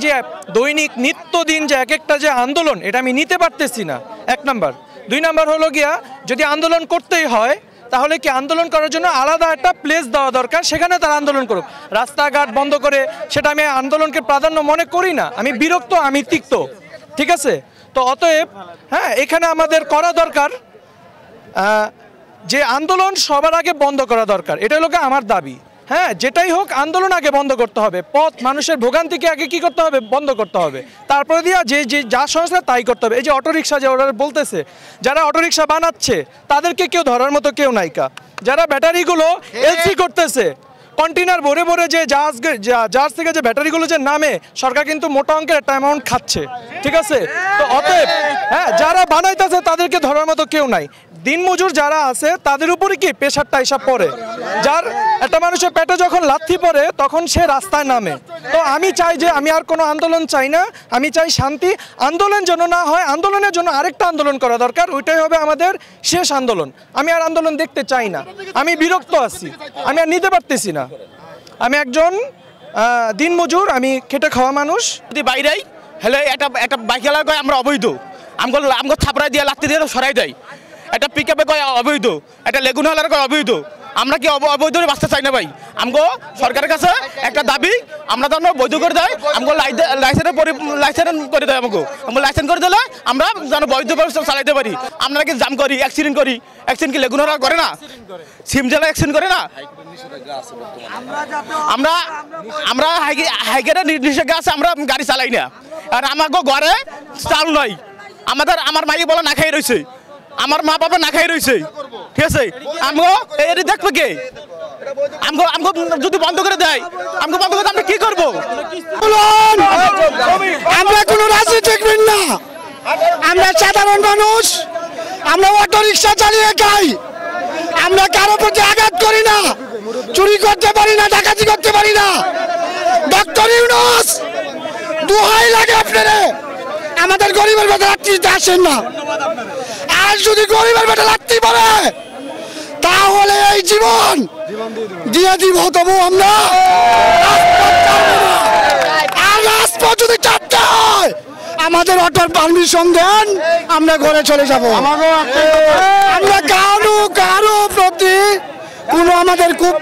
যে দৈনিক নিত্যদিন যে এক একটা যে আন্দোলন, এটা আমি নিতে পারতেছি না, 1 নাম্বার। 2 নাম্বার হলো গিয়া, যদি আন্দোলন করতেই হয় তাহলে কি আন্দোলন করার জন্য আলাদা একটা প্লেস দেওয়া দরকার, সেখানে তারা আন্দোলন করুক। রাস্তাঘাট বন্ধ করে সেটা আমি আন্দোলনকে প্রাধান্য মনে করি না, আমি বিরক্ত, আমি তিক্ত, ঠিক আছে। তো অতএব হ্যাঁ, এখানে আমাদের করা দরকার যে আন্দোলন সবার আগে বন্ধ করা দরকার, এটা হলো আমার দাবি। হ্যাঁ, যেটাই হোক আন্দোলন আগে বন্ধ করতে হবে, পথ মানুষের ভোগান্তিকে আগে কি করতে হবে, বন্ধ করতে হবে, তারপরে দিয়া যে যা সংস্থা তাই করতে হবে। এই যে অটোরিকশা যে ওরা বলতেছে, যারা অটোরিকশা বানাচ্ছে তাদেরকে কেউ ধরার মতো কেউ নাইকা, যারা ব্যাটারিগুলো এলসি করতেছে, কন্টেনার ভরে ভরে যে জাহাজ থেকে যে ব্যাটারিগুলো যে নামে, সরকার কিন্তু মোটা অঙ্কের একটা অ্যামাউন্ট খাচ্ছে, ঠিক আছে। তো অতএব হ্যাঁ, যারা বানাইতেছে তাদেরকে ধরার মতো কেউ নাই। দিনমজুর যারা আছে তাদের উপরে কি প্রেশারটা এসব পড়ে, যার একটা মানুষের পেটে যখন লাথি পড়ে তখন সে রাস্তায় নামে। তো আমি চাই যে আমি আর কোনো আন্দোলন চাই না, আমি চাই শান্তি। আন্দোলন যেন না হয়, আন্দোলনের জন্য আরেকটা আন্দোলন করা দরকার, ওইটাই হবে আমাদের শেষ আন্দোলন। আমি আর আন্দোলন দেখতে চাই না, আমি বিরক্ত আছি, আমি আর নিতে পারতেছি না। আমি একজন দিনমজুর, আমি খেটে খাওয়া মানুষ। যদি বাইরেই হলে একটা বাইক চালা কয় আমরা অবৈধ, আমগো থাপড়াই দিয়ে লাত্তি দিয়ে সরাই দেয়। একটা পিকআপে কয় অবৈধ, একটা লেগুন হালার কয় অবৈধ। আমরা কি অবৈধ বাঁচতে চাই না ভাই? আমগো সরকারের কাছে একটা দাবি, আমরা তো বৈধ করে দেয়, আমগো লাইসেন্স করে দেয়, আমগো লাইসেন্স করে দিলে আমরা যেন বৈধ চালাইতে পারি। আমরা কি জাম করি, অ্যাক্সিডেন্ট করি, অ্যাক্সিডেন্ট কি লেগুন হালা করে না, সিম জেলা অ্যাক্সিডেন্ট করে না। আমরা হাইগেটের নিষেধাজ্ঞা আছে, আমরা গাড়ি চালাই না। আর আমাকে ঘরে চাল নয়, আমার মাই বলে না খাই রয়েছে, আমার মা বাবা না খাই রয়েছে, ঠিক আছে। আমগো এটি দেখবে কে? আমগো যদি বন্ধ করে দেয়, আমগো বন্ধ করে আমরা কি করবো? আমরা কোনো রাজনীতিক না, আমরা সাধারণ মানুষ, আমরা অটো রিক্সা চালিয়ে খাই, আমরা কারো প্রতি আঘাত করি না, চুরি করতে পারি না, ডাকাতি করতে পারি না। ডক্টর ইউনূস, দোহাই লাগে আপনারা, আমাদের গরিবের বেটা লাগতে আসেন না। আর যদি গরিবের বেটা লাগতে পারে তাহলে এই জীবন দিয়ে দিব, তবু আমরা আর রাজপথ যদি চাপতে হয় আমাদের অটোর পারমিশন দেন, আমরা ঘরে চলে যাব। আমরা কারো প্রতি কোনো আমাদের খুব